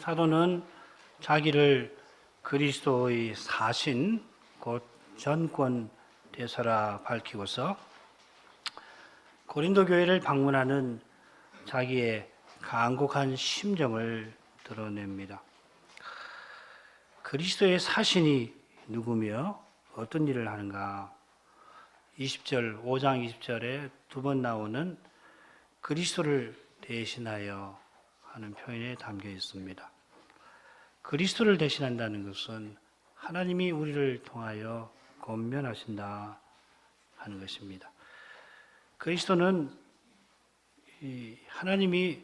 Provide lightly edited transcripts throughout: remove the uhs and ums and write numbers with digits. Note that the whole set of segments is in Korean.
사도는 자기를 그리스도의 사신, 곧 전권 대사라 밝히고서 고린도 교회를 방문하는 자기의 간곡한 심정을 드러냅니다. 그리스도의 사신이 누구며 어떤 일을 하는가? 20절, 5장 20절에 두 번 나오는 그리스도를 대신하여 하는 표현에 담겨 있습니다. 그리스도를 대신한다는 것은 하나님이 우리를 통하여 권면하신다 하는 것입니다. 그리스도는 하나님이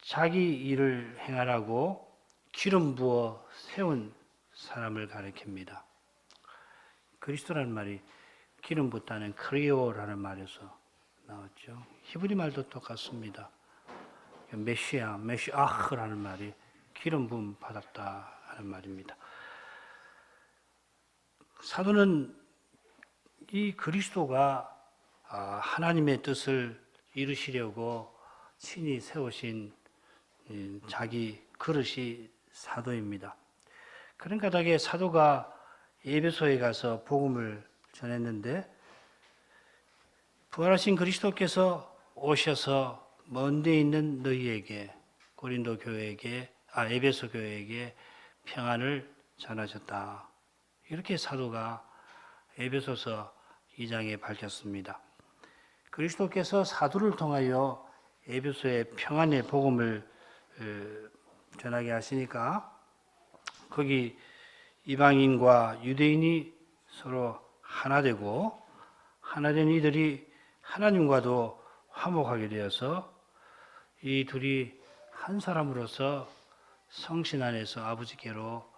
자기 일을 행하라고 기름 부어 세운 사람을 가리킵니다. 그리스도라는 말이 기름 붓다는 크리오라는 말에서 나왔죠. 히브리 말도 똑같습니다. 메시아흐라는 말이 기름 부음 받았다 하는 말입니다. 사도는 이 그리스도가 하나님의 뜻을 이루시려고 친히 세우신 자기 그릇이 사도입니다. 그런 까닭에 사도가 에베소에 가서 복음을 전했는데 부활하신 그리스도께서 오셔서 먼 데 있는 너희에게 고린도 교회에게 에베소 교회에게 평안을 전하셨다. 이렇게 사도가 에베소서 2장에 밝혔습니다. 그리스도께서 사도를 통하여 에베소에 평안의 복음을 전하게 하시니까 거기 이방인과 유대인이 서로 하나 되고 하나 된 이들이 하나님과도 화목하게 되어서 이 둘이 한 사람으로서 성신 안에서 아버지께로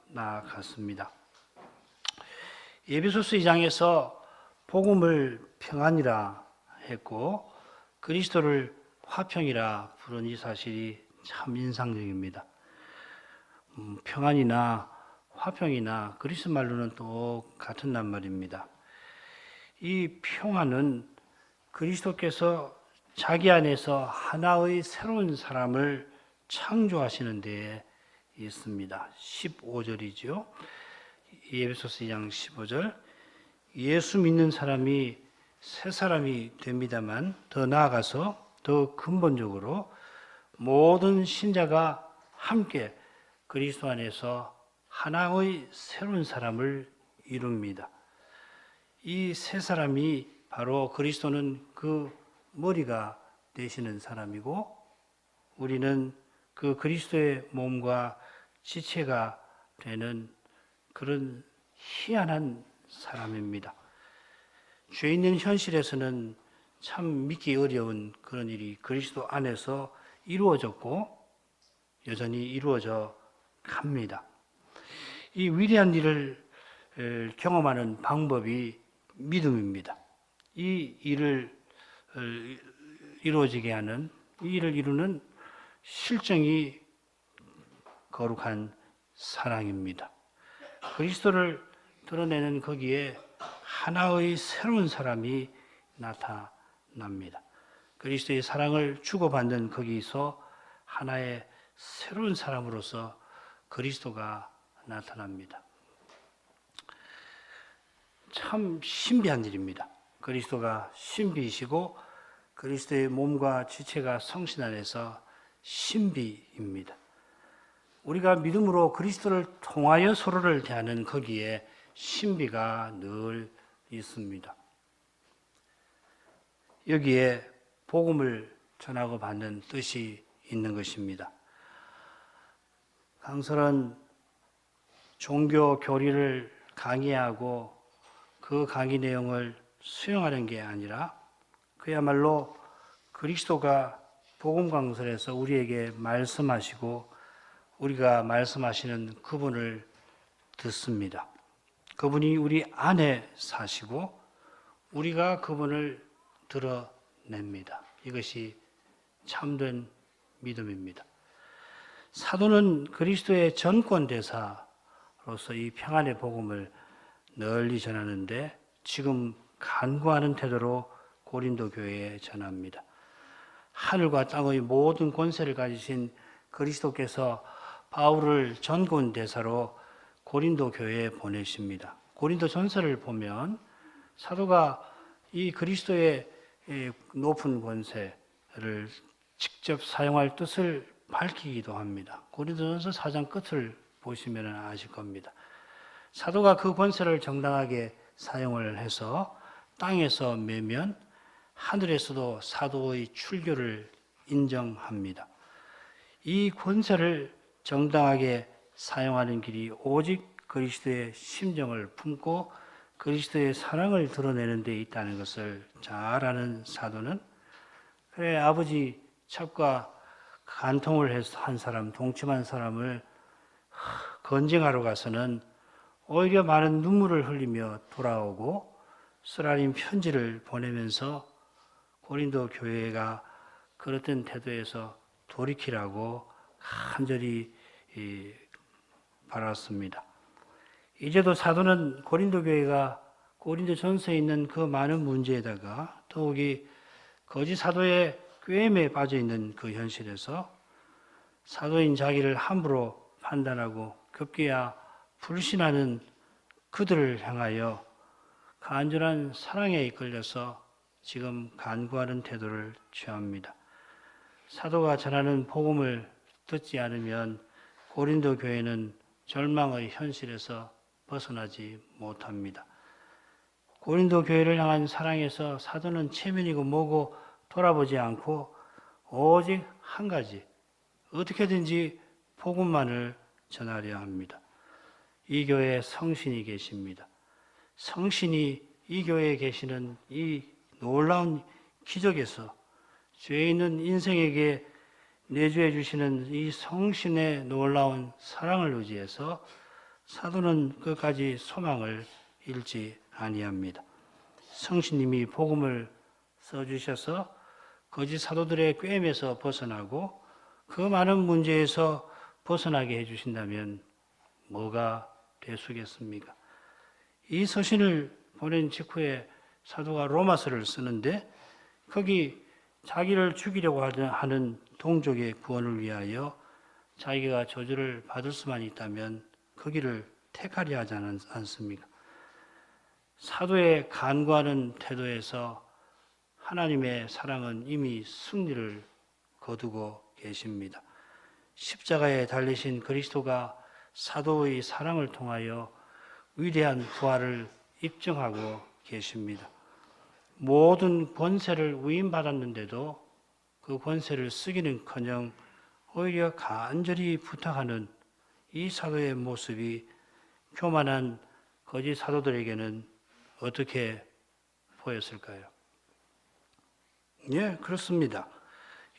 나아갔습니다. 에베소서 2장에서 복음을 평안이라 했고 그리스도를 화평이라 부른 이 사실이 참 인상적입니다. 평안이나 화평이나 그리스 말로는 똑같은 낱말입니다. 이 평안은 그리스도께서 자기 안에서 하나의 새로운 사람을 창조하시는 데에 있습니다. 15절이죠. 에베소서 2장 15절. 예수 믿는 사람이 새 사람이 됩니다만 더 나아가서 더 근본적으로 모든 신자가 함께 그리스도 안에서 하나의 새로운 사람을 이룹니다. 이 새 사람이 바로 그리스도는 그 머리가 되시는 사람이고 우리는 그 그리스도의 몸과 지체가 되는 그런 희한한 사람입니다. 죄 있는 현실에서는 참 믿기 어려운 그런 일이 그리스도 안에서 이루어졌고 여전히 이루어져 갑니다. 이 위대한 일을 경험하는 방법이 믿음입니다. 이 일을 이루어지게 하는, 이 일을 이루는 실정이 거룩한 사랑입니다. 그리스도를 드러내는 거기에 하나의 새로운 사람이 나타납니다. 그리스도의 사랑을 주고받는 거기서 하나의 새로운 사람으로서 그리스도가 나타납니다. 참 신비한 일입니다. 그리스도가 신비이시고 그리스도의 몸과 지체가 성신 안에서 신비입니다. 우리가 믿음으로 그리스도를 통하여 서로를 대하는 거기에 신비가 늘 있습니다. 여기에 복음을 전하고 받는 뜻이 있는 것입니다. 강설은 종교 교리를 강의하고 그 강의 내용을 수용하는 게 아니라 그야말로 그리스도가 복음 강설에서 우리에게 말씀하시고 우리가 말씀하시는 그분을 듣습니다. 그분이 우리 안에 사시고 우리가 그분을 드러냅니다. 이것이 참된 믿음입니다. 사도는 그리스도의 전권대사로서 이 평안의 복음을 널리 전하는데 지금 간구하는 태도로 고린도 교회에 전합니다. 하늘과 땅의 모든 권세를 가지신 그리스도께서 바울을 전군 대사로 고린도 교회에 보내십니다. 고린도 전서를 보면 사도가 이 그리스도의 높은 권세를 직접 사용할 뜻을 밝히기도 합니다. 고린도전서 4장 끝을 보시면 아실 겁니다. 사도가 그 권세를 정당하게 사용을 해서 땅에서 매면 하늘에서도 사도의 출교를 인정합니다. 이 권세를 정당하게 사용하는 길이 오직 그리스도의 심정을 품고 그리스도의 사랑을 드러내는 데 있다는 것을 잘 아는 사도는 그래 아버지 첩과 간통을 해서 한 사람, 동침한 사람을 건징하러 가서는 오히려 많은 눈물을 흘리며 돌아오고 쓰라린 편지를 보내면서 고린도 교회가 그랬던 태도에서 돌이키라고 간절히 바랐습니다. 이제도 사도는 고린도 교회가 고린도 전서에 있는 그 많은 문제에다가 더욱이 거짓 사도의 꾀임에 빠져 있는 그 현실에서 사도인 자기를 함부로 판단하고 급기야 불신하는 그들을 향하여 간절한 사랑에 이끌려서 지금 간구하는 태도를 취합니다. 사도가 전하는 복음을 듣지 않으면 고린도 교회는 절망의 현실에서 벗어나지 못합니다. 고린도 교회를 향한 사랑에서 사도는 체면이고 뭐고 돌아보지 않고 오직 한 가지, 어떻게든지 복음만을 전하려 합니다. 이 교회에 성신이 계십니다. 성신이 이 교회에 계시는 이 놀라운 기적에서 죄 있는 인생에게 내주해 주시는 이 성신의 놀라운 사랑을 의지해서 사도는 끝까지 소망을 잃지 아니합니다. 성신님이 복음을 써주셔서 거짓 사도들의 꾀임에서 벗어나고 그 많은 문제에서 벗어나게 해주신다면 뭐가 되수겠습니까? 이 서신을 보낸 직후에 사도가 로마서를 쓰는데 거기 자기를 죽이려고 하는 동족의 구원을 위하여 자기가 저주를 받을 수만 있다면 그 길을 택하려 하지 않습니까? 사도의 간구하는 태도에서 하나님의 사랑은 이미 승리를 거두고 계십니다. 십자가에 달리신 그리스도가 사도의 사랑을 통하여 위대한 부활을 입증하고 계십니다. 모든 권세를 위임받았는데도 그 권세를 쓰기는커녕 오히려 간절히 부탁하는 이 사도의 모습이 교만한 거짓 사도들에게는 어떻게 보였을까요? 예, 그렇습니다.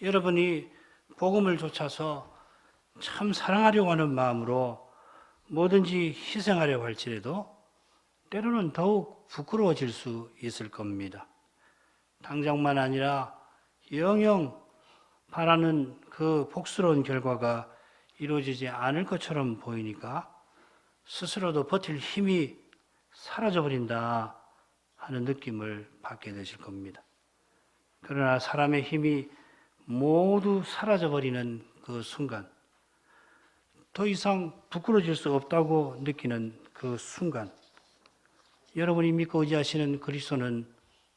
여러분이 복음을 좇아서 참 사랑하려고 하는 마음으로 뭐든지 희생하려고 할지라도 때로는 더욱 부끄러워질 수 있을 겁니다. 당장만 아니라 영영 바라는 그 복스러운 결과가 이루어지지 않을 것처럼 보이니까 스스로도 버틸 힘이 사라져버린다 하는 느낌을 받게 되실 겁니다. 그러나 사람의 힘이 모두 사라져버리는 그 순간, 더 이상 부끄러워질 수 없다고 느끼는 그 순간, 여러분이 믿고 의지하시는 그리스도는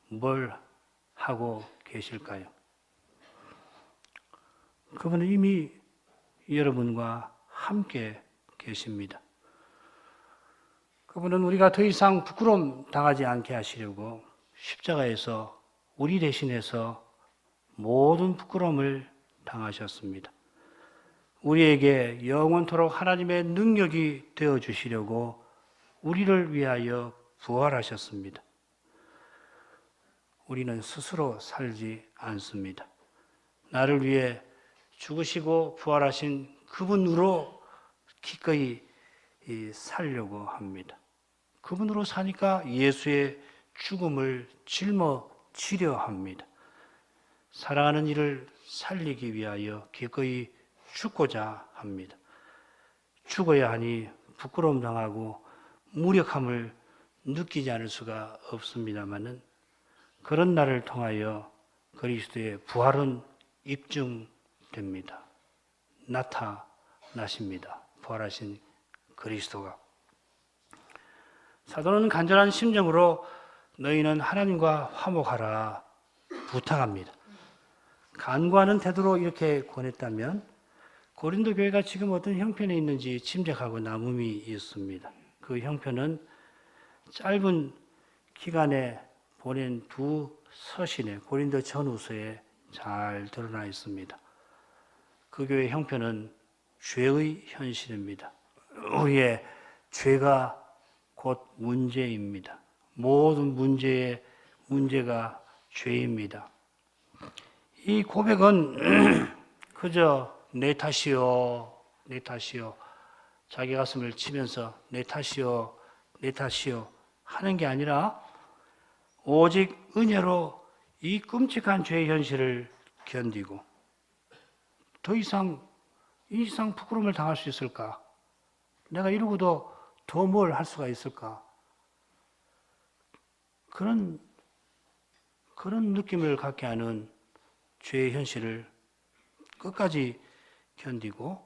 뭘 하고 계실까요? 그분은 이미 여러분과 함께 계십니다. 그분은 우리가 더 이상 부끄러움 당하지 않게 하시려고 십자가에서 우리 대신해서 모든 부끄러움을 당하셨습니다. 우리에게 영원토록 하나님의 능력이 되어주시려고 우리를 위하여 부활하셨습니다. 우리는 스스로 살지 않습니다. 나를 위해 죽으시고 부활하신 그분으로 기꺼이 살려고 합니다. 그분으로 사니까 예수의 죽음을 짊어지려 합니다. 사랑하는 이를 살리기 위하여 기꺼이 죽고자 합니다. 죽어야 하니 부끄러움 당하고 무력함을 느끼지 않을 수가 없습니다마는 그런 날을 통하여 그리스도의 부활은 입증됩니다. 나십니다. 부활하신 그리스도가. 사도는 간절한 심정으로 너희는 하나님과 화목하라 부탁합니다. 간과하는 태도로 이렇게 권했다면 고린도 교회가 지금 어떤 형편에 있는지 짐작하고 남음이 있습니다. 그 형편은 짧은 기간에 보낸 두 서신에 고린도 전후서에 잘 드러나 있습니다. 그 교회의 형편은 죄의 현실입니다. 우리의 죄가 곧 문제입니다. 모든 문제의 문제가 죄입니다. 이 고백은 그저 내 탓이요, 내 탓이요, 자기 가슴을 치면서 내 탓이요, 내 탓이요 하는 게 아니라 오직 은혜로 이 끔찍한 죄의 현실을 견디고 더 이상 부끄러움을 당할 수 있을까? 내가 이러고도 더 뭘 할 수가 있을까? 그런 느낌을 갖게 하는 죄의 현실을 끝까지 견디고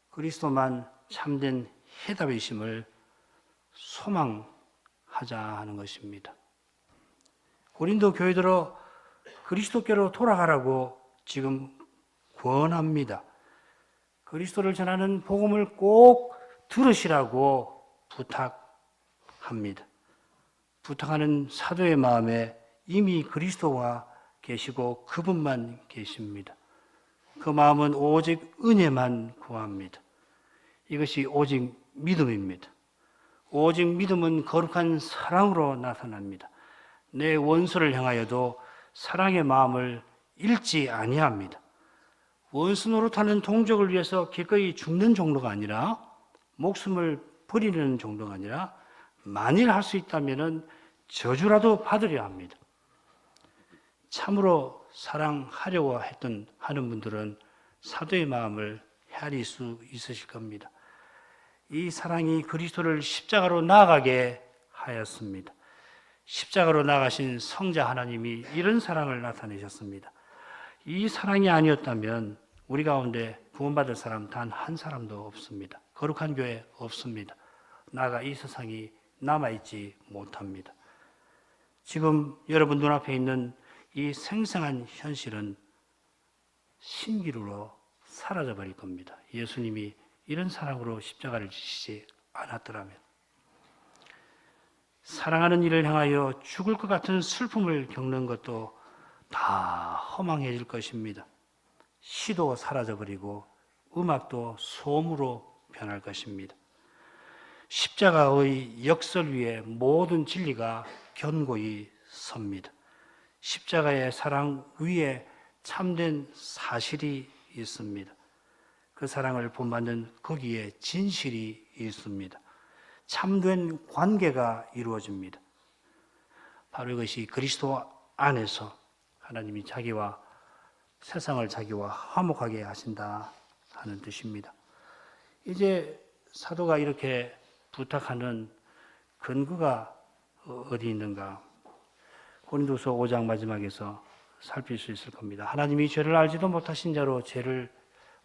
그리스도만 참된 해답이심을 소망하자 하는 것입니다. 고린도 교회들어 그리스도께로 돌아가라고 지금 권합니다. 그리스도를 전하는 복음을 꼭 들으시라고 부탁합니다. 부탁하는 사도의 마음에 이미 그리스도가 계시고 그분만 계십니다. 그 마음은 오직 은혜만 구합니다. 이것이 오직 믿음입니다. 오직 믿음은 거룩한 사랑으로 나타납니다. 내 원수를 향하여도 사랑의 마음을 잃지 아니합니다. 원수 노릇하는 동족을 위해서 기꺼이 죽는 정도가 아니라 목숨을 버리는 정도가 아니라 만일 할 수 있다면 저주라도 받으려 합니다. 참으로 사랑하려고 하는 분들은 사도의 마음을 헤아릴 수 있으실 겁니다. 이 사랑이 그리스도를 십자가로 나아가게 하였습니다. 십자가로 나가신 성자 하나님이 이런 사랑을 나타내셨습니다. 이 사랑이 아니었다면 우리 가운데 구원받을 사람 단 한 사람도 없습니다. 거룩한 교회 없습니다. 나아가 이 세상이 남아있지 못합니다. 지금 여러분 눈앞에 있는 이 생생한 현실은 신기루로 사라져버릴 겁니다. 예수님이 이런 사랑으로 십자가를 지시지 않았더라면. 사랑하는 이를 향하여 죽을 것 같은 슬픔을 겪는 것도 다 허망해질 것입니다. 시도 사라져버리고 음악도 소음으로 변할 것입니다. 십자가의 역설 위에 모든 진리가 견고히 섭니다. 십자가의 사랑 위에 참된 사실이 있습니다. 그 사랑을 본받는 거기에 진실이 있습니다. 참된 관계가 이루어집니다. 바로 이것이 그리스도 안에서 하나님이 자기와 세상을 자기와 화목하게 하신다 하는 뜻입니다. 이제 사도가 이렇게 부탁하는 근거가 어디 있는가? 고린도서 5장 마지막에서 살필 수 있을 겁니다. 하나님이 죄를 알지도 못하신 자로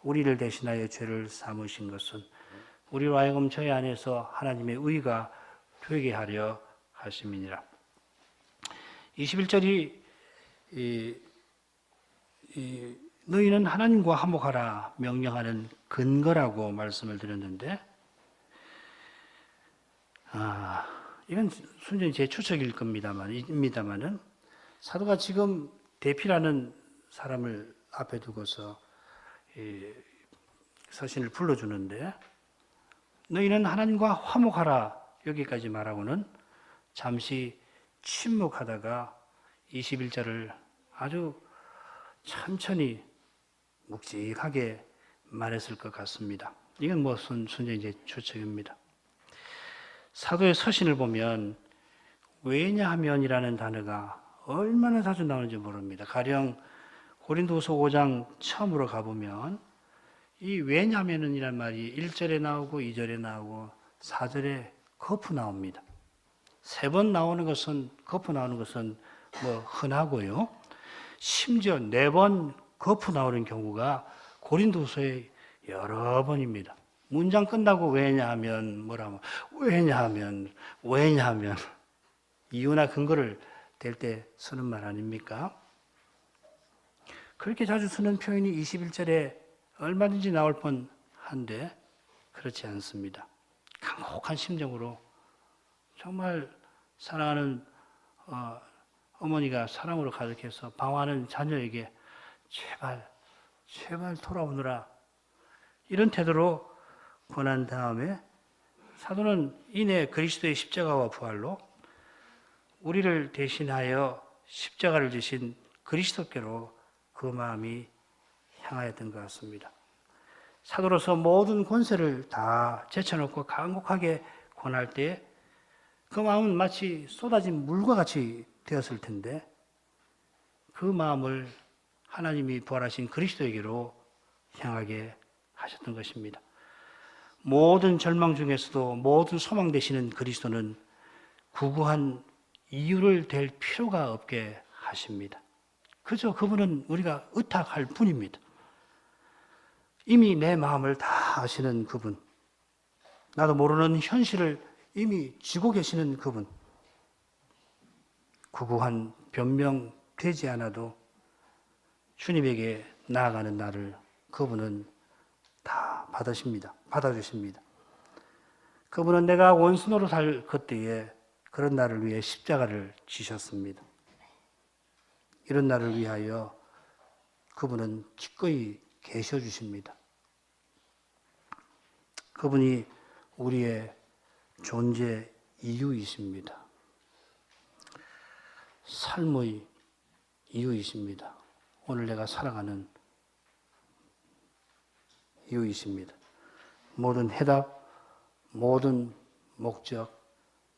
우리를 대신하여 죄를 삼으신 것은 우리로 하여금 저희 안에서 하나님의 의가 되게 하려 하심이니라. 21절이 너희는 하나님과 화목하라 명령하는 근거라고 말씀을 드렸는데 이건 순전히 제 추측일 겁니다만은 사도가 지금 대피라는 사람을 앞에 두고서 서신을 불러주는데 너희는 하나님과 화목하라 여기까지 말하고는 잠시 침묵하다가 21절을 아주 천천히 묵직하게 말했을 것 같습니다. 이건 순전히 제 추측입니다. 사도의 서신을 보면 왜냐하면이라는 단어가 얼마나 자주 나오는지 모릅니다. 가령 고린도후서 5장 처음으로 가보면 이 왜냐하면이란 말이 1절에 나오고 2절에 나오고 4절에 거푸 나옵니다. 3번 나오는 것은 거푸 나오는 것은 흔하고요. 심지어 4번 거푸 나오는 경우가 고린도후서에 여러 번입니다. 문장 끝나고 왜냐하면 왜냐하면 이유나 근거를 댈 때 쓰는 말 아닙니까? 그렇게 자주 쓰는 표현이 21절에 얼마든지 나올 뻔한데 그렇지 않습니다. 강혹한 심정으로 정말 사랑하는 어머니가 사랑으로 가득해서 방황하는 자녀에게 제발 돌아오너라 이런 태도로 권한 다음에 사도는 이내 그리스도의 십자가와 부활로 우리를 대신하여 십자가를 지신 그리스도께로 그 마음이 향하였던 것 같습니다. 사도로서 모든 권세를 다 제쳐놓고 강곡하게 권할 때 그 마음은 마치 쏟아진 물과 같이 되었을 텐데 그 마음을 하나님이 부활하신 그리스도에게로 향하게 하셨던 것입니다. 모든 절망 중에서도 모든 소망 되시는 그리스도는 구구한 이유를 댈 필요가 없게 하십니다. 그저 그분은 우리가 의탁할 뿐입니다. 이미 내 마음을 다 아시는 그분, 나도 모르는 현실을 이미 쥐고 계시는 그분, 구구한 변명되지 않아도 주님에게 나아가는 나를 그분은 다 받아주십니다. 그분은 내가 원수 노릇할 그때에 그런 나를 위해 십자가를 지셨습니다. 이런 나를 위하여 그분은 기꺼이 계셔 주십니다. 그분이 우리의 존재 이유이십니다. 삶의 이유이십니다. 오늘 내가 살아가는 이유이십니다. 모든 해답, 모든 목적,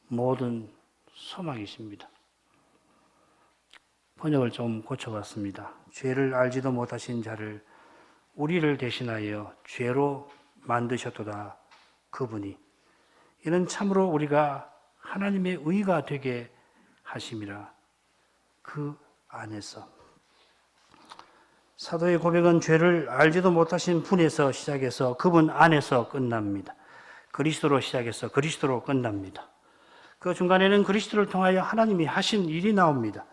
모든 소망이십니다. 번역을 좀 고쳐봤습니다. 죄를 알지도 못하신 자를 우리를 대신하여 죄로 만드셨도다 그분이. 이는 참으로 우리가 하나님의 의가 되게 하심이라. 그 안에서 사도의 고백은 죄를 알지도 못하신 분에서 시작해서 그분 안에서 끝납니다. 그리스도로 시작해서 그리스도로 끝납니다. 그 중간에는 그리스도를 통하여 하나님이 하신 일이 나옵니다.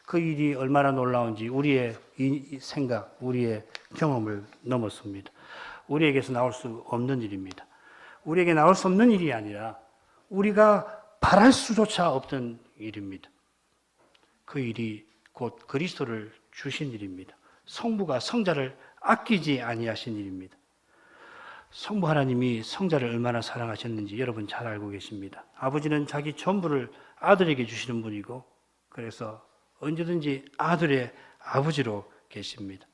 그 일이 얼마나 놀라운지 우리의 생각, 우리의 경험을 넘었습니다. 우리에게서 나올 수 없는 일입니다. 우리에게 나올 수 없는 일이 아니라 우리가 바랄 수조차 없던 일입니다. 그 일이 곧 그리스도를 주신 일입니다. 성부가 성자를 아끼지 아니하신 일입니다. 성부 하나님이 성자를 얼마나 사랑하셨는지 여러분 잘 알고 계십니다. 아버지는 자기 전부를 아들에게 주시는 분이고 그래서 언제든지 아들의 아버지로 계십니다.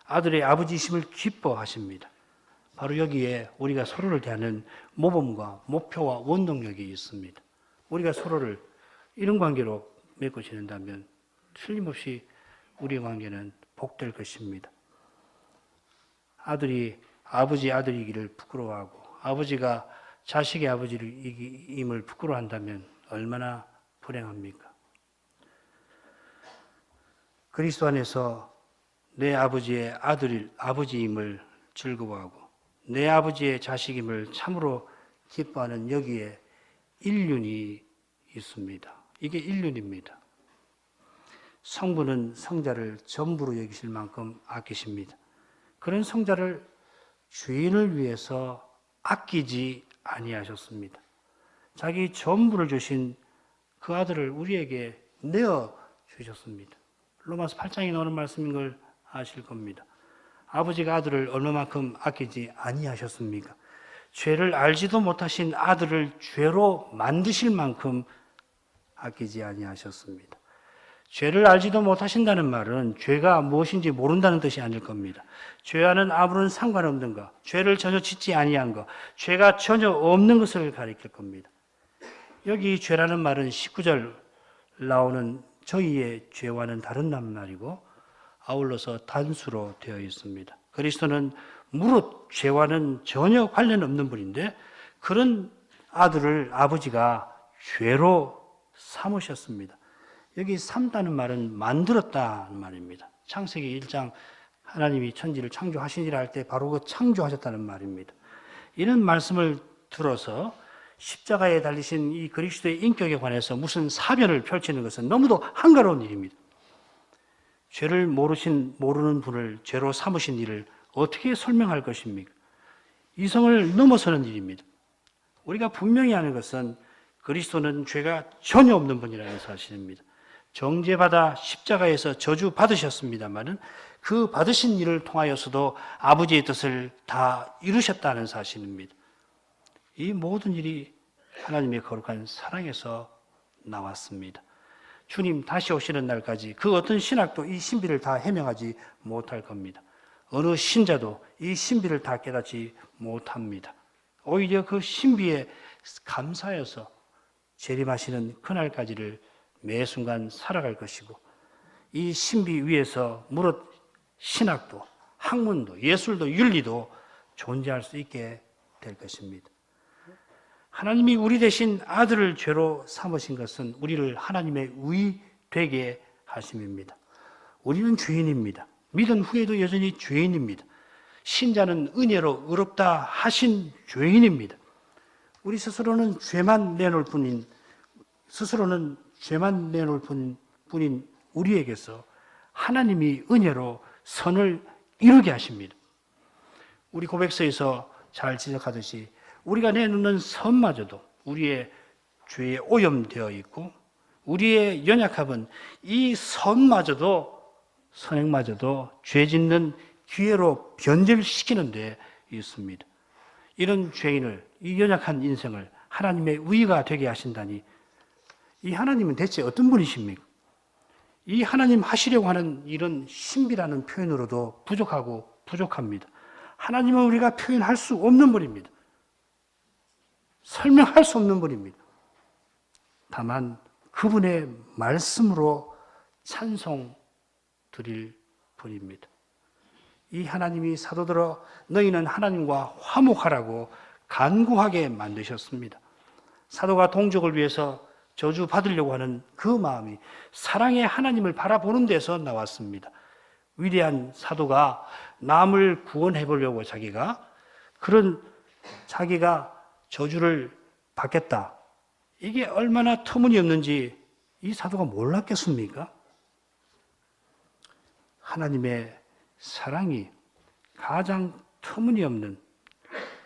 아들의 아버지이심을 기뻐하십니다. 바로 여기에 우리가 서로를 대하는 모범과 목표와 원동력이 있습니다. 우리가 서로를 이런 관계로 맺고 지낸다면 틀림없이 우리의 관계는 복될 것입니다. 아들이 아버지 아들이기를 부끄러워하고 아버지가 자식의 아버지임을 부끄러워한다면 얼마나 불행합니까? 그리스도 안에서 내 아버지의 아버지임을 즐거워하고 내 아버지의 자식임을 참으로 기뻐하는 여기에 일륜이 있습니다. 이게 일륜입니다. 성부는 성자를 전부로 여기실 만큼 아끼십니다. 그런 성자를 죄인을 위해서 아끼지 아니하셨습니다. 자기 전부를 주신 그 아들을 우리에게 내어 주셨습니다. 로마서 8장에 나오는 말씀인 걸 아실 겁니다. 아버지가 아들을 얼마만큼 아끼지 아니하셨습니까? 죄를 알지도 못하신 아들을 죄로 만드실 만큼 아끼지 아니하셨습니다. 죄를 알지도 못하신다는 말은 죄가 무엇인지 모른다는 뜻이 아닐 겁니다. 죄와는 아무런 상관없는 것, 죄를 전혀 짓지 아니한 것, 죄가 전혀 없는 것을 가리킬 겁니다. 여기 죄라는 말은 19절 나오는 저희의 죄와는 다른 말이고 아울러서 단수로 되어 있습니다. 그리스도는 무릇 죄와는 전혀 관련 없는 분인데 그런 아들을 아버지가 죄로 삼으셨습니다. 여기 삼다는 말은 만들었다는 말입니다. 창세기 1장 하나님이 천지를 창조하시니라 할 때 바로 그 창조하셨다는 말입니다. 이런 말씀을 들어서 십자가에 달리신 이 그리스도의 인격에 관해서 무슨 사변을 펼치는 것은 너무도 한가로운 일입니다. 죄를 모르는 분을 죄로 삼으신 일을 어떻게 설명할 것입니까? 이성을 넘어서는 일입니다. 우리가 분명히 아는 것은 그리스도는 죄가 전혀 없는 분이라는 사실입니다. 정죄받아 십자가에서 저주 받으셨습니다마는 그 받으신 일을 통하여서도 아버지의 뜻을 다 이루셨다는 사실입니다. 이 모든 일이 하나님의 거룩한 사랑에서 나왔습니다. 주님 다시 오시는 날까지 그 어떤 신학도 이 신비를 다 해명하지 못할 겁니다. 어느 신자도 이 신비를 다 깨닫지 못합니다. 오히려 그 신비에 감사해서 재림하시는 그날까지를 매 순간 살아갈 것이고, 이 신비 위에서 무릇 신학도, 학문도, 예술도, 윤리도 존재할 수 있게 될 것입니다. 하나님이 우리 대신 아들을 죄로 삼으신 것은 우리를 하나님의 의 되게 하심입니다. 우리는 죄인입니다. 믿은 후에도 여전히 죄인입니다. 신자는 은혜로 의롭다 하신 죄인입니다. 우리 스스로는 죄만 내놓을 뿐인 우리에게서 하나님이 은혜로 선을 이루게 하십니다. 우리 고백서에서 잘 지적하듯이 우리가 내놓는 선마저도 우리의 죄에 오염되어 있고, 우리의 연약함은 이 선행마저도 죄 짓는 기회로 변질시키는 데 있습니다. 이런 죄인을, 이 연약한 인생을 하나님의 의가 되게 하신다니, 이 하나님은 대체 어떤 분이십니까? 이 하나님 하시려고 하는 이런 신비라는 표현으로도 부족합니다. 하나님은 우리가 표현할 수 없는 분입니다. 설명할 수 없는 분입니다. 다만 그분의 말씀으로 찬송 드릴 분입니다. 이 하나님이 사도들어 너희는 하나님과 화목하라고 간구하게 만드셨습니다. 사도가 동족을 위해서 저주 받으려고 하는 그 마음이 사랑의 하나님을 바라보는 데서 나왔습니다. 위대한 사도가 남을 구원해 보려고 자기가 저주를 받겠다, 이게 얼마나 터무니없는지 이 사도가 몰랐겠습니까? 하나님의 사랑이 가장 터무니없는,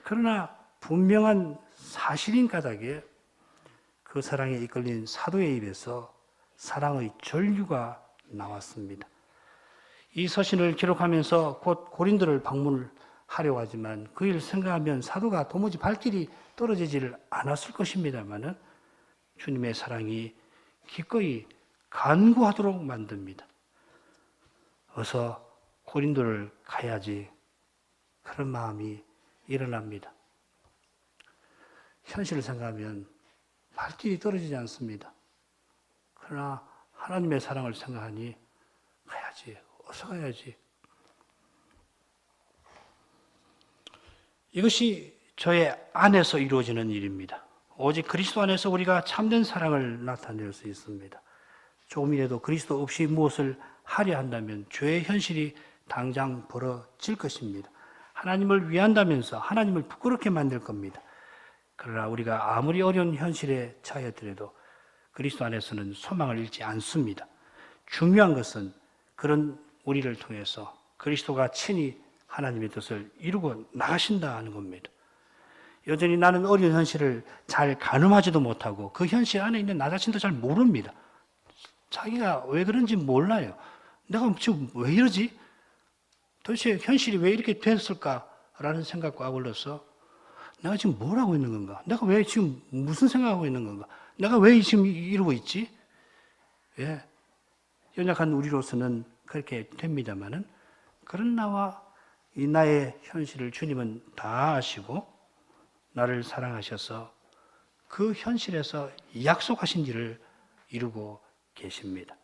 그러나 분명한 사실인 까닭에 그 사랑에 이끌린 사도의 입에서 사랑의 전류가 나왔습니다. 이 서신을 기록하면서 곧 고린도를 방문하려고 하지만 그 일을 생각하면 사도가 도무지 발길이 떨어지지를 않았을 것입니다마는 주님의 사랑이 기꺼이 간구하도록 만듭니다. 어서 고린도를 가야지, 그런 마음이 일어납니다. 현실을 생각하면 발길이 떨어지지 않습니다. 그러나 하나님의 사랑을 생각하니 가야지, 어서 가야지. 이것이 저의 안에서 이루어지는 일입니다. 오직 그리스도 안에서 우리가 참된 사랑을 나타낼 수 있습니다. 조금이라도 그리스도 없이 무엇을 하려 한다면 죄의 현실이 당장 벌어질 것입니다. 하나님을 위한다면서 하나님을 부끄럽게 만들 겁니다. 그러나 우리가 아무리 어려운 현실에 처하였더라도 그리스도 안에서는 소망을 잃지 않습니다. 중요한 것은 그런 우리를 통해서 그리스도가 친히 하나님의 뜻을 이루고 나가신다 하는 겁니다. 여전히 나는 어려운 현실을 잘 가늠하지도 못하고 그 현실 안에 있는 나 자신도 잘 모릅니다. 자기가 왜 그런지 몰라요. 내가 지금 왜 이러지? 도대체 현실이 왜 이렇게 됐을까라는 생각과 아울러서 내가 지금 뭘 하고 있는 건가? 내가 왜 지금 무슨 생각하고 있는 건가? 내가 왜 지금 이러고 있지? 예. 연약한 우리로서는 그렇게 됩니다만은, 그런 나와 이 나의 현실을 주님은 다 아시고 나를 사랑하셔서 그 현실에서 약속하신 일을 이루고 계십니다.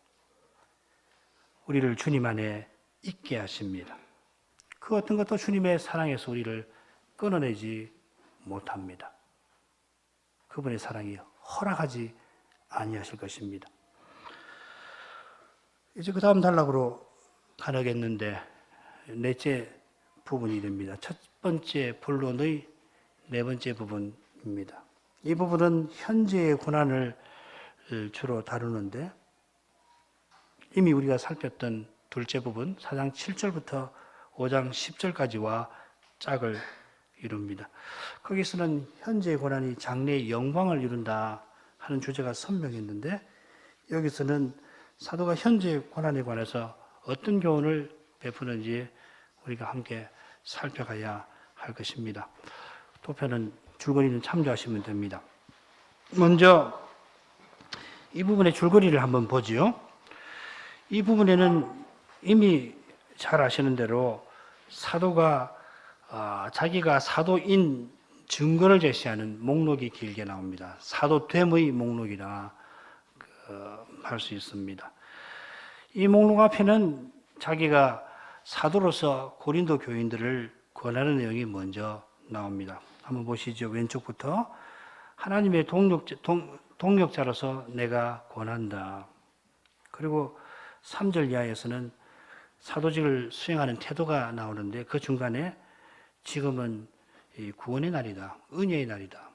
우리를 주님 안에 있게 하십니다. 그 어떤 것도 주님의 사랑에서 우리를 끊어내지 못합니다. 그분의 사랑이 허락하지 아니하실 것입니다. 이제 그 다음 단락으로 가려겠는데, 넷째 부분이 됩니다. 첫 번째 본론의 네 번째 부분입니다. 이 부분은 현재의 고난을 주로 다루는데 이미 우리가 살폈던 둘째 부분 4장 7절부터 5장 10절까지와 짝을 이룹니다. 거기서는 현재의 고난이 장래의 영광을 이룬다 하는 주제가 선명했는데 여기서는 사도가 현재의 고난에 관해서 어떤 교훈을 베푸는지 우리가 함께 살펴가야 할 것입니다. 도표는 줄거리는 참조하시면 됩니다. 먼저 이 부분의 줄거리를 한번 보지요. 이 부분에는 이미 잘 아시는 대로 사도가 자기가 사도인 증거를 제시하는 목록이 길게 나옵니다. 사도됨의 목록이라 할 수 있습니다. 이 목록 앞에는 자기가 사도로서 고린도 교인들을 권하는 내용이 먼저 나옵니다. 한번 보시죠. 왼쪽부터 하나님의 동력자로서 내가 권한다. 그리고 3절 이하에서는 사도직을 수행하는 태도가 나오는데 그 중간에 지금은 구원의 날이다. 은혜의 날이다.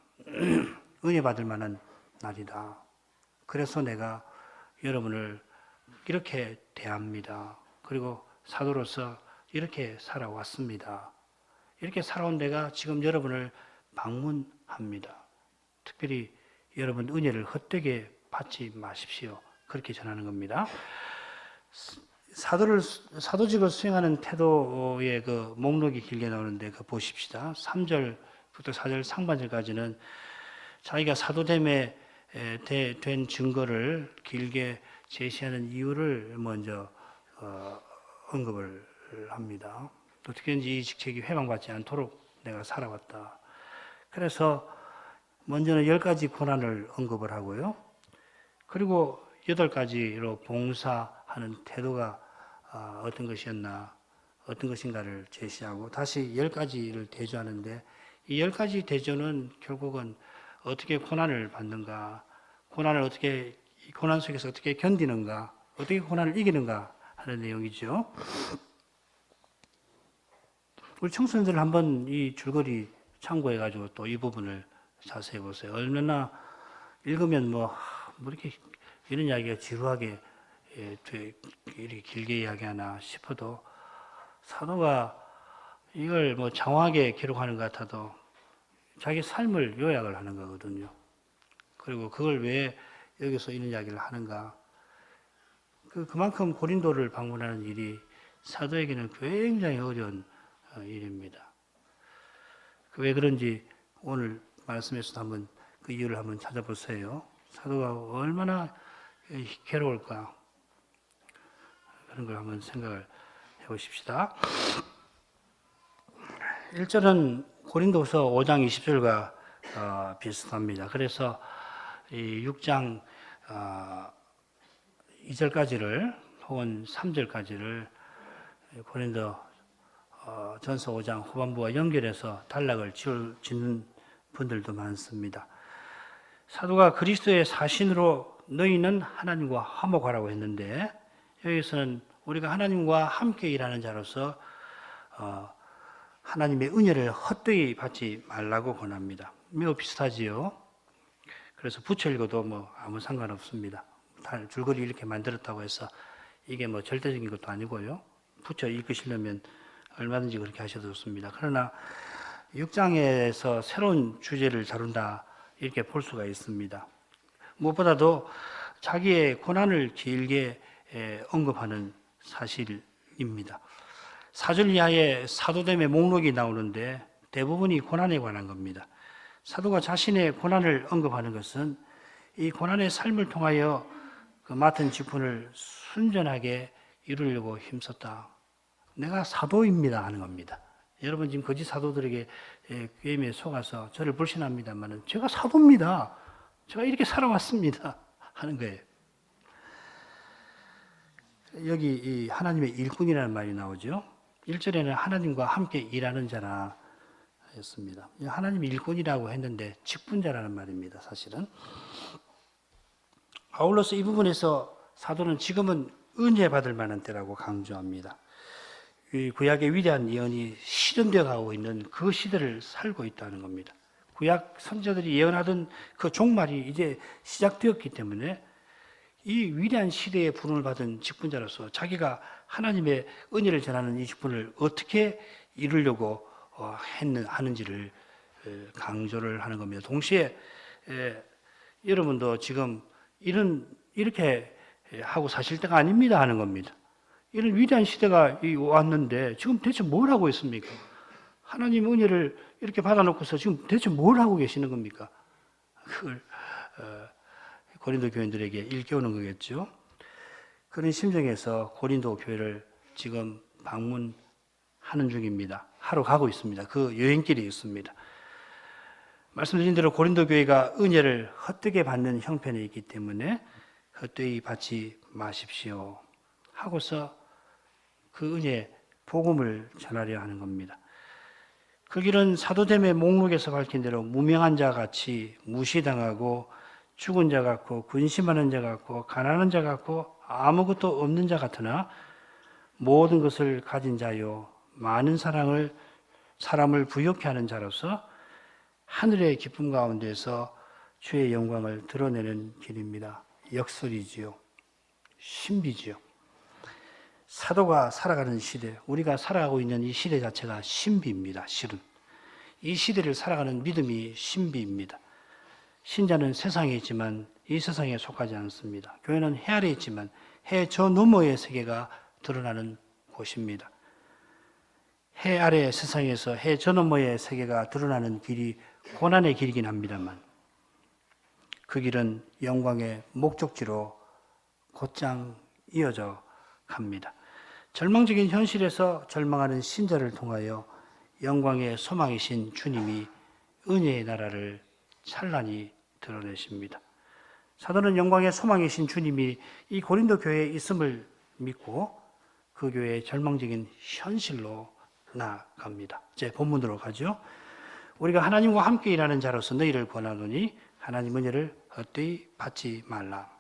은혜 받을 만한 날이다. 그래서 내가 여러분을 이렇게 대합니다. 그리고 사도로서 이렇게 살아왔습니다. 이렇게 살아온 내가 지금 여러분을 방문합니다. 특별히 여러분 은혜를 헛되게 받지 마십시오. 그렇게 전하는 겁니다. 사도직을 수행하는 태도의 그 목록이 길게 나오는데 그 보십시다. 3절부터 4절 상반절까지는 자기가 사도됨에 된 증거를 길게 제시하는 이유를 먼저 언급을 합니다. 어떻게든지 이 직책이 회방받지 않도록 내가 살아왔다. 그래서 먼저는 10가지 고난을 언급을 하고요. 그리고 8가지로 봉사하는 태도가 어떤 것이었나, 어떤 것인가를 제시하고 다시 10가지를 대조하는데 이 10가지 대조는 결국은 어떻게 고난을 받는가, 고난 속에서 어떻게 견디는가, 어떻게 고난을 이기는가 하는 내용이죠. 우리 청소년들 한번 이 줄거리 참고해가지고 또 이 부분을 자세히 보세요. 얼마나 읽으면 뭐 이렇게 이런 이야기가 지루하게 이렇게 길게 이야기하나 싶어도 사도가 이걸 뭐 장황하게 기록하는 것 같아도 자기 삶을 요약을 하는 거거든요. 그리고 그걸 왜 여기서 이런 이야기를 하는가? 그만큼 고린도를 방문하는 일이 사도에게는 굉장히 어려운 일입니다. 왜 그런지 오늘 말씀에서도 한번 그 이유를 한번 찾아보세요. 사도가 얼마나 괴로울까? 그런 걸 한번 생각을 해보십시다. 1절은 고린도서 5장 20절과 비슷합니다. 그래서 이 6장 2절까지를 혹은 3절까지를 고린도 전서 5장 후반부와 연결해서 단락을 짓는 분들도 많습니다. 사도가 그리스도의 사신으로 너희는 하나님과 화목하라고 했는데 여기서는 우리가 하나님과 함께 일하는 자로서 하나님의 은혜를 헛되이 받지 말라고 권합니다. 매우 비슷하지요. 그래서 붙여 읽어도 뭐 아무 상관없습니다. 줄거리 이렇게 만들었다고 해서 이게 뭐 절대적인 것도 아니고요. 붙여 읽으시려면 얼마든지 그렇게 하셔도 좋습니다. 그러나 6장에서 새로운 주제를 다룬다 이렇게 볼 수가 있습니다. 무엇보다도 자기의 고난을 길게 언급하는 사실입니다. 4절 이하에 사도됨의 목록이 나오는데 대부분이 고난에 관한 겁니다. 사도가 자신의 고난을 언급하는 것은 이 고난의 삶을 통하여 그 맡은 직분을 순전하게 이루려고 힘썼다. 내가 사도입니다 하는 겁니다. 여러분 지금 거짓 사도들에게 게임에 속아서 저를 불신합니다만 제가 사도입니다. 제가 이렇게 살아왔습니다 하는 거예요. 여기 이 하나님의 일꾼이라는 말이 나오죠. 1절에는 하나님과 함께 일하는 자라 했습니다. 하나님의 일꾼이라고 했는데 직분자라는 말입니다. 사실은. 아울러서 이 부분에서 사도는 지금은 은혜 받을 만한 때라고 강조합니다. 이 구약의 위대한 예언이 실현되어 가고 있는 그 시대를 살고 있다는 겁니다. 구약 선지자들이 예언하던 그 종말이 이제 시작되었기 때문에 이 위대한 시대의 부름을 받은 직분자로서 자기가 하나님의 은혜를 전하는 이 직분을 어떻게 이루려고 하는지를 강조를 하는 겁니다. 동시에 여러분도 지금 이렇게 하고 사실 때가 아닙니다 하는 겁니다. 이런 위대한 시대가 왔는데 지금 대체 뭘 하고 있습니까? 하나님 은혜를 이렇게 받아놓고서 지금 대체 뭘 하고 계시는 겁니까? 그걸 고린도 교인들에게 일깨우는 거겠죠. 그런 심정에서 고린도 교회를 지금 방문하는 중입니다. 하러 가고 있습니다. 그 여행길에 있습니다. 말씀드린 대로 고린도 교회가 은혜를 헛되게 받는 형편에 있기 때문에 헛되이 받지 마십시오 하고서 그 은혜 복음을 전하려 하는 겁니다. 그 길은 사도됨의 목록에서 밝힌 대로 무명한 자 같이 무시당하고 죽은 자 같고 근심하는 자 같고 가난한 자 같고 아무것도 없는 자 같으나 모든 것을 가진 자요 많은 사람을 부욕케 하는 자로서 하늘의 기쁨 가운데서 주의 영광을 드러내는 길입니다. 역설이지요. 신비지요. 사도가 살아가는 시대, 우리가 살아가고 있는 이 시대 자체가 신비입니다. 실은 이 시대를 살아가는 믿음이 신비입니다. 신자는 세상에 있지만 이 세상에 속하지 않습니다. 교회는 해 아래에 있지만 해 저 너머의 세계가 드러나는 곳입니다. 해 아래 세상에서 해 저 너머의 세계가 드러나는 길이 고난의 길이긴 합니다만 그 길은 영광의 목적지로 곧장 이어져 갑니다. 절망적인 현실에서 절망하는 신자를 통하여 영광의 소망이신 주님이 은혜의 나라를 찬란히 드러내십니다. 사도는 영광의 소망이신 주님이 이 고린도 교회에 있음을 믿고 그 교회의 절망적인 현실로 나아갑니다. 이제 본문으로 가죠. 우리가 하나님과 함께 일하는 자로서 너희를 권하노니 하나님 은혜를 헛되이 받지 말라.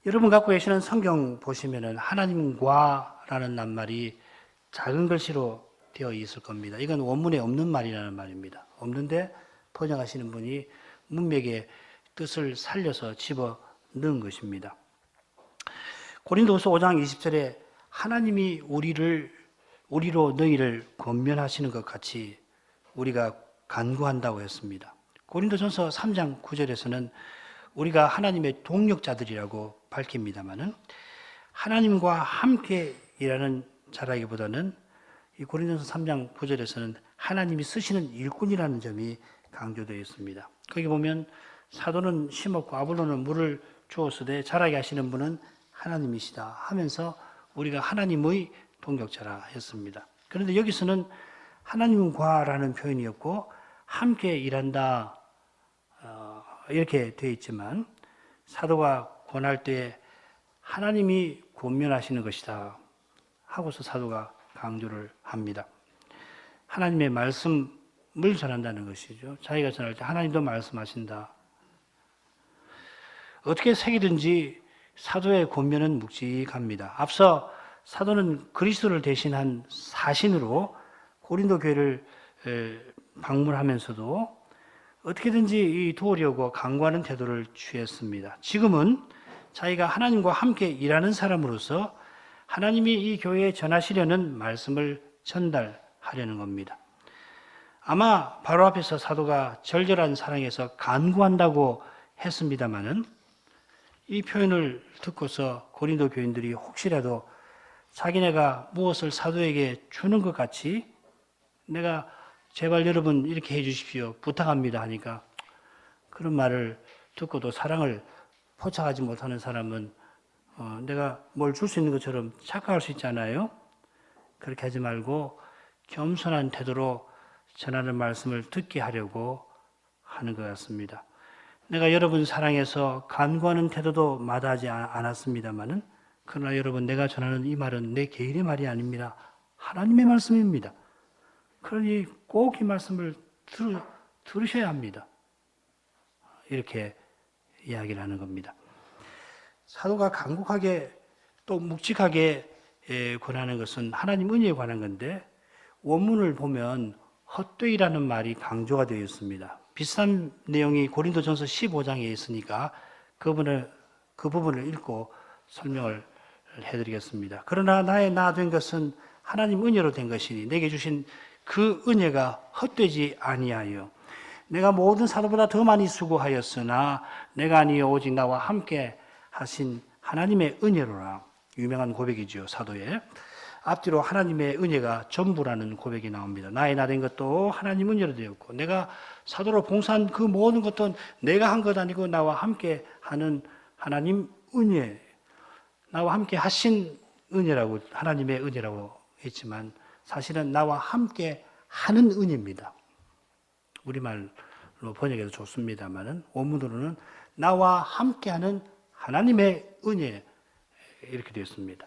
여러분 갖고 계시는 성경 보시면은 하나님과라는 낱말이 작은 글씨로 되어 있을 겁니다. 이건 원문에 없는 말이라는 말입니다. 없는데 번역하시는 분이 문맥의 뜻을 살려서 집어 넣은 것입니다. 고린도후서 5장 20절에 하나님이 우리로 너희를 권면하시는 것 같이 우리가 간구한다고 했습니다. 고린도전서 3장 9절에서는 우리가 하나님의 동력자들이라고 밝힙니다마는 하나님과 함께 일하는 자라기보다는 이 고린도전서 3장 9절에서는 하나님이 쓰시는 일꾼이라는 점이 강조되어 있습니다. 거기 보면 사도는 심었고 아볼로는 물을 주었으되 자라게 하시는 분은 하나님이시다 하면서 우리가 하나님의 동력자라 했습니다. 그런데 여기서는 하나님과라는 표현이었고 함께 일한다 이렇게 되어 있지만 사도가 권할 때 하나님이 권면하시는 것이다 하고서 사도가 강조를 합니다. 하나님의 말씀을 전한다는 것이죠. 자기가 전할 때 하나님도 말씀하신다. 어떻게 새기든지 사도의 권면은 묵직합니다. 앞서 사도는 그리스도를 대신한 사신으로 고린도 교회를 방문하면서도 어떻게든지 도우려고 강구하는 태도를 취했습니다. 지금은 자기가 하나님과 함께 일하는 사람으로서 하나님이 이 교회에 전하시려는 말씀을 전달하려는 겁니다. 아마 바로 앞에서 사도가 절절한 사랑에서 간구한다고 했습니다마는 이 표현을 듣고서 고린도 교인들이 혹시라도 자기네가 무엇을 사도에게 주는 것 같이 내가 제발 여러분 이렇게 해 주십시오. 부탁합니다 하니까 그런 말을 듣고도 사랑을 포착하지 못하는 사람은 내가 뭘 줄 수 있는 것처럼 착각할 수 있잖아요. 그렇게 하지 말고 겸손한 태도로 전하는 말씀을 듣게 하려고 하는 것 같습니다. 내가 여러분 사랑해서 간구하는 태도도 마다하지 않았습니다마는 그러나 여러분 내가 전하는 이 말은 내 개인의 말이 아닙니다. 하나님의 말씀입니다. 그러니 꼭 이 말씀을 들으셔야 합니다. 이렇게 이야기를 하는 겁니다. 사도가 간곡하게 또 묵직하게 권하는 것은 하나님 은혜에 관한 건데 원문을 보면 헛되이라는 말이 강조가 되어 있습니다. 비슷한 내용이 고린도전서 15장에 있으니까 그 부분을 읽고 설명을 해드리겠습니다. 그러나 나의 나 된 것은 하나님 은혜로 된 것이니 내게 주신 그 은혜가 헛되지 아니하여 내가 모든 사도보다 더 많이 수고하였으나 내가 아니요 오직 나와 함께 하신 하나님의 은혜로라. 유명한 고백이죠, 사도의. 앞뒤로 하나님의 은혜가 전부라는 고백이 나옵니다. 나의 나 된 것도 하나님 은혜로 되었고 내가 사도로 봉사한 그 모든 것도 내가 한 것 아니고 나와 함께 하는 하나님 은혜, 나와 함께 하신 은혜라고, 하나님의 은혜라고 했지만 사실은 나와 함께 하는 은혜입니다. 우리말로 번역해도 좋습니다만은 원문으로는 나와 함께하는 하나님의 은혜 이렇게 되어 있습니다.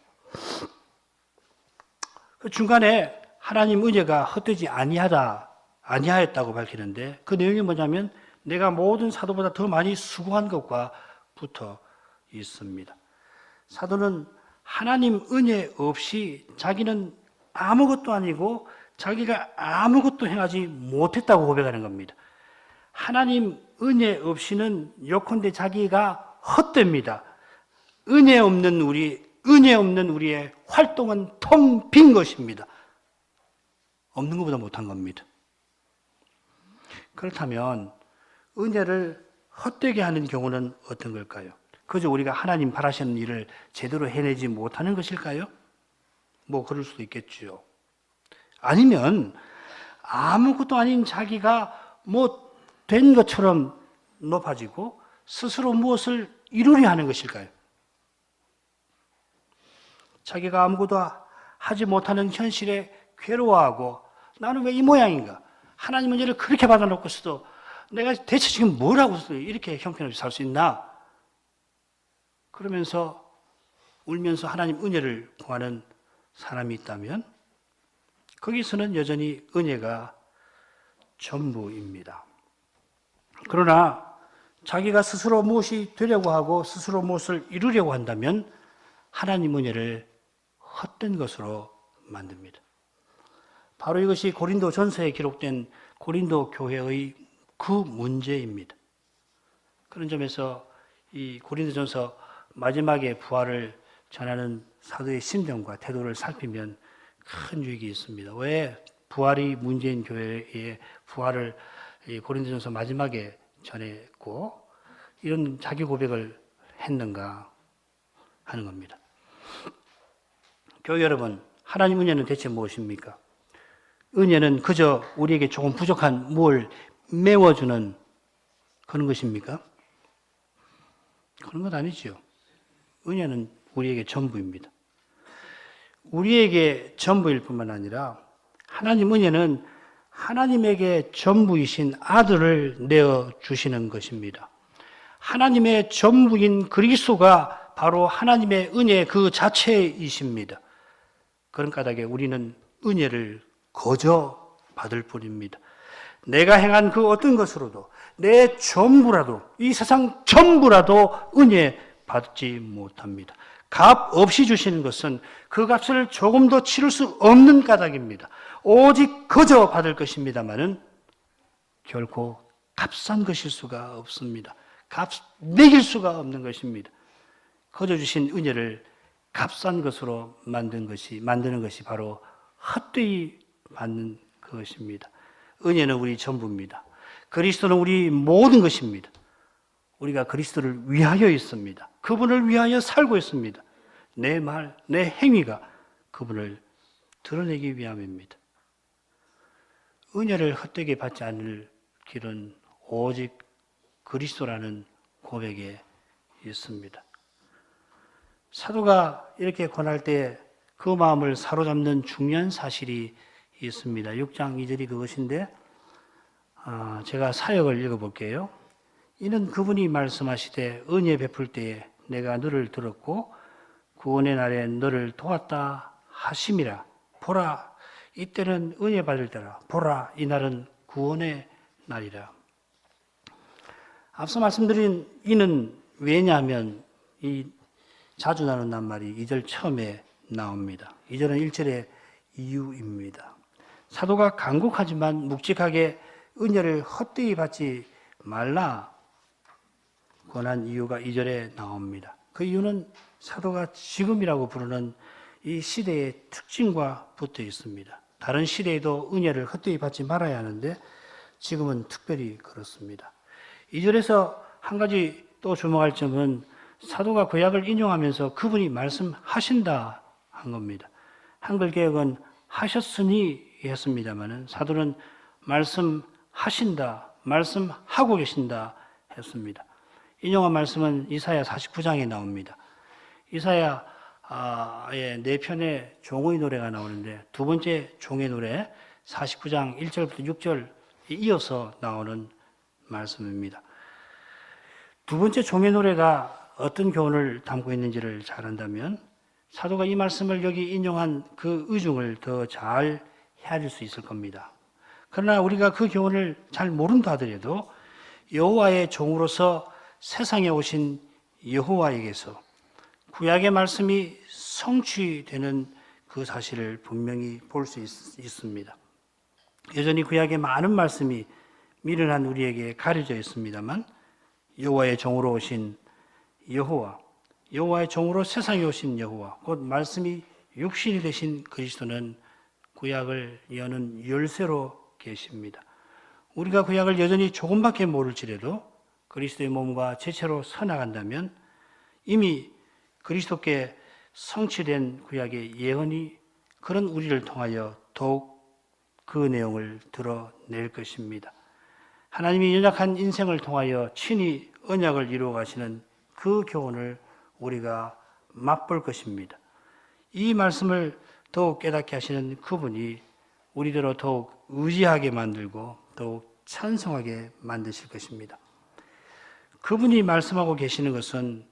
그 중간에 하나님 은혜가 헛되지 아니하였다고 밝히는데 그 내용이 뭐냐면 내가 모든 사도보다 더 많이 수고한 것과 붙어 있습니다. 사도는 하나님 은혜 없이 자기는 아무것도 아니고 자기가 아무것도 행하지 못했다고 고백하는 겁니다. 하나님 은혜 없이는 요컨대 자기가 헛됩니다. 은혜 없는 우리의 활동은 텅 빈 것입니다. 없는 것보다 못한 겁니다. 그렇다면 은혜를 헛되게 하는 경우는 어떤 걸까요? 그저 우리가 하나님 바라시는 일을 제대로 해내지 못하는 것일까요? 뭐 그럴 수도 있겠죠. 아니면 아무것도 아닌 자기가 뭐 된 것처럼 높아지고 스스로 무엇을 이루려 하는 것일까요? 자기가 아무것도 하지 못하는 현실에 괴로워하고 나는 왜 이 모양인가? 하나님 은혜를 그렇게 받아놓고서도 내가 대체 지금 뭘 하고 이렇게 형편없이 살 수 있나? 그러면서 울면서 하나님 은혜를 구하는 사람이 있다면 거기서는 여전히 은혜가 전부입니다. 그러나 자기가 스스로 무엇이 되려고 하고 스스로 무엇을 이루려고 한다면 하나님 은혜를 헛된 것으로 만듭니다. 바로 이것이 고린도 전서에 기록된 고린도 교회의 그 문제입니다. 그런 점에서 이 고린도 전서 마지막에 부활을 전하는 사도의 심정과 태도를 살피면 큰 유익이 있습니다. 왜 부활이 문제인 교회의 부활을 고린도전서 마지막에 전했고 이런 자기 고백을 했는가 하는 겁니다. 교회 여러분, 하나님 은혜는 대체 무엇입니까? 은혜는 그저 우리에게 조금 부족한 뭘 메워주는 그런 것입니까? 그런 것 아니죠. 은혜는 우리에게 전부입니다. 우리에게 전부일 뿐만 아니라 하나님 은혜는 하나님에게 전부이신 아들을 내어주시는 것입니다. 하나님의 전부인 그리스도가 바로 하나님의 은혜 그 자체이십니다. 그런 까닭에 우리는 은혜를 거저 받을 뿐입니다. 내가 행한 그 어떤 것으로도 내 전부라도 이 세상 전부라도 은혜 받지 못합니다. 값 없이 주시는 것은 그 값을 조금도 치를 수 없는 까닭입니다. 오직 거저 받을 것입니다마는 결코 값싼 것일 수가 없습니다. 값 매길 수가 없는 것입니다. 거저 주신 은혜를 값싼 것으로 만드는 것이 바로 헛되이 받는 것입니다. 은혜는 우리 전부입니다. 그리스도는 우리 모든 것입니다. 우리가 그리스도를 위하여 있습니다. 그분을 위하여 살고 있습니다. 내 말, 내 행위가 그분을 드러내기 위함입니다. 은혜를 헛되게 받지 않을 길은 오직 그리스도라는 고백에 있습니다. 사도가 이렇게 권할 때 그 마음을 사로잡는 중요한 사실이 있습니다. 6장 2절이 그것인데 제가 사역을 읽어볼게요. 이는 그분이 말씀하시되 은혜 베풀 때에 내가 너를 들었고 구원의 날에 너를 도왔다 하심이라. 보라, 이때는 은혜 받을 때라. 보라, 이 날은 구원의 날이라. 앞서 말씀드린 이는 왜냐하면 이 자주 나오는 낱말이 2절 처음에 나옵니다. 2절은 1절의 이유입니다. 사도가 간곡하지만 묵직하게 은혜를 헛되이 받지 말라 권한 이유가 2절에 나옵니다. 그 이유는 사도가 지금이라고 부르는 이 시대의 특징과 붙어 있습니다. 다른 시대에도 은혜를 헛되이 받지 말아야 하는데 지금은 특별히 그렇습니다. 2절에서 한 가지 또 주목할 점은 사도가 구약을 인용하면서 그분이 말씀하신다 한 겁니다. 한글 개혁은 하셨으니 했습니다만 사도는 말씀하신다, 말씀하고 계신다 했습니다. 인용한 말씀은 이사야 49장에 나옵니다. 이사야의 4편의 종의 노래가 나오는데 두 번째 종의 노래 49장 1절부터 6절 이어서 나오는 말씀입니다. 두 번째 종의 노래가 어떤 교훈을 담고 있는지를 잘 안다면 사도가 이 말씀을 여기 인용한 그 의중을 더 잘 헤아릴 수 있을 겁니다. 그러나 우리가 그 교훈을 잘 모른다 하더라도 여호와의 종으로서 세상에 오신 여호와에게서 구약의 말씀이 성취되는 그 사실을 분명히 볼 수 있습니다. 여전히 구약의 많은 말씀이 미련한 우리에게 가려져 있습니다만 여호와의 종으로 오신 여호와, 여호와의 종으로 세상에 오신 여호와, 곧 말씀이 육신이 되신 그리스도는 구약을 여는 열쇠로 계십니다. 우리가 구약을 여전히 조금밖에 모를지라도 그리스도의 몸과 제체로 서나간다면 이미 그리스도께 성취된 구약의 예언이 그런 우리를 통하여 더욱 그 내용을 드러낼 것입니다. 하나님이 연약한 인생을 통하여 친히 언약을 이루어 가시는 그 교훈을 우리가 맛볼 것입니다. 이 말씀을 더욱 깨닫게 하시는 그분이 우리들로 더욱 의지하게 만들고 더욱 찬송하게 만드실 것입니다. 그분이 말씀하고 계시는 것은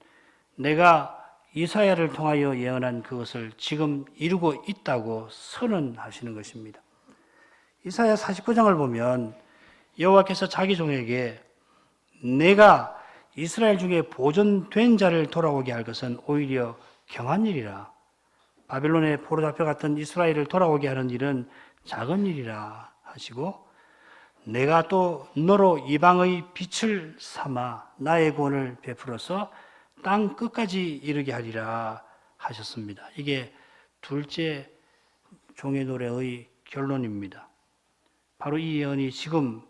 내가 이사야를 통하여 예언한 그것을 지금 이루고 있다고 선언하시는 것입니다. 이사야 49장을 보면 여호와께서 자기 종에게 내가 이스라엘 중에 보존된 자를 돌아오게 할 것은 오히려 경한 일이라. 바벨론에 포로 잡혀갔던 이스라엘을 돌아오게 하는 일은 작은 일이라 하시고 내가 또 너로 이방의 빛을 삼아 나의 구원을 베풀어서 땅 끝까지 이르게 하리라 하셨습니다. 이게 둘째 종의 노래의 결론입니다. 바로 이 예언이 지금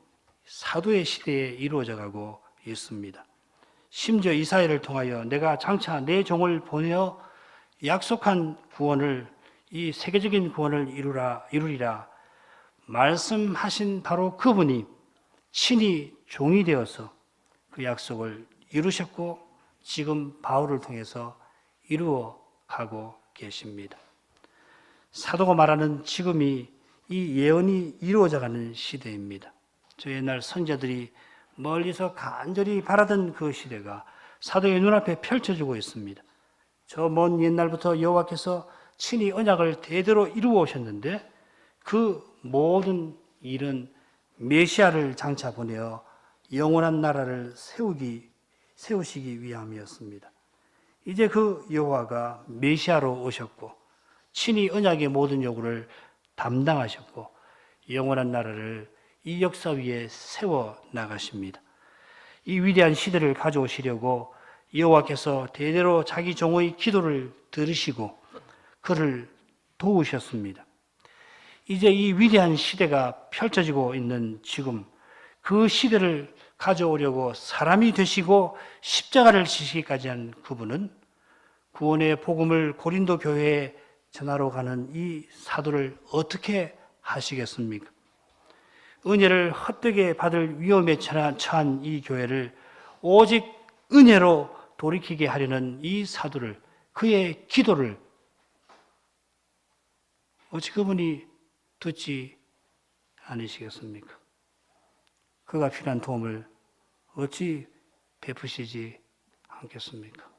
사도의 시대에 이루어져 가고 있습니다. 심지어 이사야를 통하여 내가 장차 내 종을 보내어 약속한 구원을, 이 세계적인 구원을 이루리라 말씀하신 바로 그분이 친히 종이 되어서 그 약속을 이루셨고 지금 바울을 통해서 이루어 가고 계십니다. 사도가 말하는 지금이 이 예언이 이루어져가는 시대입니다. 저 옛날 선자들이 멀리서 간절히 바라던 그 시대가 사도의 눈앞에 펼쳐지고 있습니다. 저 먼 옛날부터 여호와께서 친히 언약을 대대로 이루어 오셨는데 그 모든 일은 메시아를 장차 보내어 영원한 나라를 세우시기 위함이었습니다. 이제 그 여호와가 메시아로 오셨고 친히 언약의 모든 요구를 담당하셨고 영원한 나라를 이 역사 위에 세워 나가십니다. 이 위대한 시대를 가져오시려고 여호와께서 대대로 자기 종의 기도를 들으시고 그를 도우셨습니다. 이제 이 위대한 시대가 펼쳐지고 있는 지금 그 시대를 가져오려고 사람이 되시고 십자가를 지시기까지 한 그분은 구원의 복음을 고린도 교회에 전하러 가는 이 사도를 어떻게 하시겠습니까? 은혜를 헛되게 받을 위험에 처한 이 교회를 오직 은혜로 돌이키게 하려는 이 사도를, 그의 기도를 어찌 그분이 듣지 않으시겠습니까? 그가 필요한 도움을 어찌 베푸시지 않겠습니까?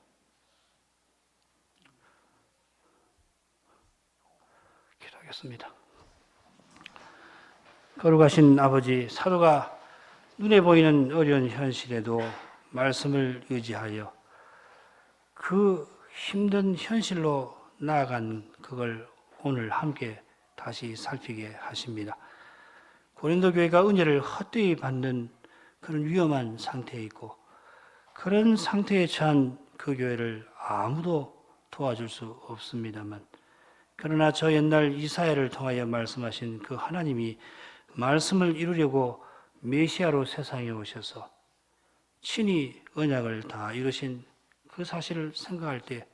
기도하겠습니다. 거룩하신 아버지, 사도가 눈에 보이는 어려운 현실에도 말씀을 의지하여 그 힘든 현실로 나아간 그걸 오늘 함께 다시 살피게 하십니다. 고린도 교회가 은혜를 헛되이 받는 그런 위험한 상태에 있고 그런 상태에 처한 그 교회를 아무도 도와줄 수 없습니다만 그러나 저 옛날 이사야를 통하여 말씀하신 그 하나님이 말씀을 이루려고 메시아로 세상에 오셔서 친히 언약을 다 이루신 그 사실을 생각할 때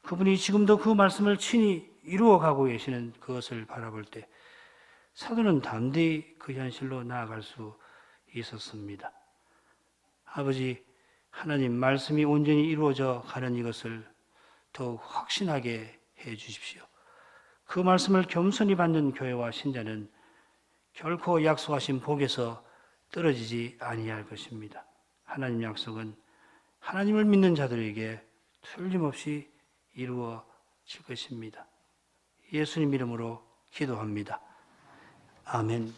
그분이 지금도 그 말씀을 친히 이루어가고 계시는 그것을 바라볼 때 사도는 담대히 그 현실로 나아갈 수 있었습니다. 아버지 하나님 말씀이 온전히 이루어져 가는 이것을 더욱 확신하게 해 주십시오. 그 말씀을 겸손히 받는 교회와 신자는 결코 약속하신 복에서 떨어지지 아니할 것입니다. 하나님 약속은 하나님을 믿는 자들에게 틀림없이 이루어질 것입니다. 예수님 이름으로 기도합니다. 아멘.